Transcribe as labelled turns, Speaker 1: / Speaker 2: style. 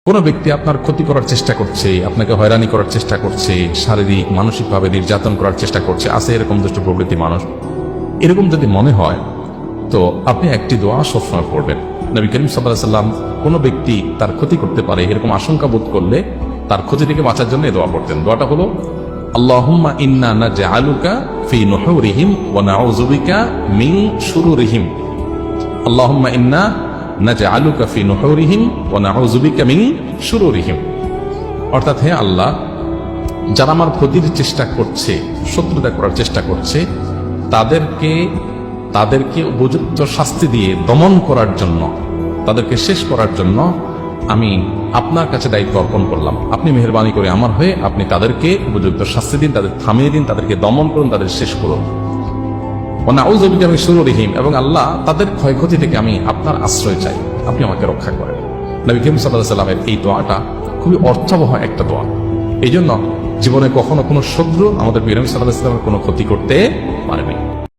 Speaker 1: কোনো ব্যক্তি আপনার ক্ষতি করার চেষ্টা করছে, আপনাকে হয়রানি করার চেষ্টা করছে, শারীরিক মানসিকভাবে নির্যাতন করার চেষ্টা করছে, আছে এরকম দুষ্ট প্রবৃত্তি মানুষ, এরকম যদি মনে হয় তো আপনি একটি দোয়া সবসময় পড়বেন। নবী করিম সাল্লাল্লাহু আলাইহি ওয়াসাল্লাম কোনো ব্যক্তি তার ক্ষতি করতে পারে এরকম আশঙ্কা বোধ করলে তার ক্ষতি থেকে বাঁচার জন্য এই দোয়া পড়তেন। দোয়াটা হলো আল্লাহুম্মা ইন্না নাজআলুকা ফি নুহুরিহিম ওয়া নাউযু বিকা মিন শুরুরিহিম। আল্লাহুম্মা ইন্না নাজআলুকা ফি নুহুরিহিম ওয়া নাউযু বিকা মিন শুরুরিহিম। অর্থাৎ, হে আল্লাহ, যারা আমার ক্ষতির চেষ্টা করছে, শত্রুতা করার চেষ্টা করছে, তাদেরকে উপযুক্ত শাস্তি দিয়ে দমন করার জন্য, তাদেরকে শেষ করার জন্য আমি আপনার কাছে দায়িত্ব অর্পণ করলাম। আপনি মেহেরবানি করে আমার হয়ে আপনি তাদেরকে উপযুক্ত শাস্তি দিন, তাদের থামিয়ে দিন, তাদেরকে দমন করুন, তাদের শেষ করুন। নাউযু বিকা মিন শুরুরিহিম, এবং আল্লাহ তাদের ক্ষয়ক্ষতি থেকে আমি আপনার আশ্রয় চাই, আপনি আমাকে রক্ষা করেন। নবী করিম সাল্লাল্লাহু আলাইহি ওয়াসাল্লামের এই দোয়াটা খুবই অর্থবহ একটা দোয়া। এই জন্য জীবনে কখনো কোনো শত্রু আমাদের নবী সাল্লাল্লাহু আলাইহি ওয়াসাল্লামের কোনো ক্ষতি করতে পারেনি।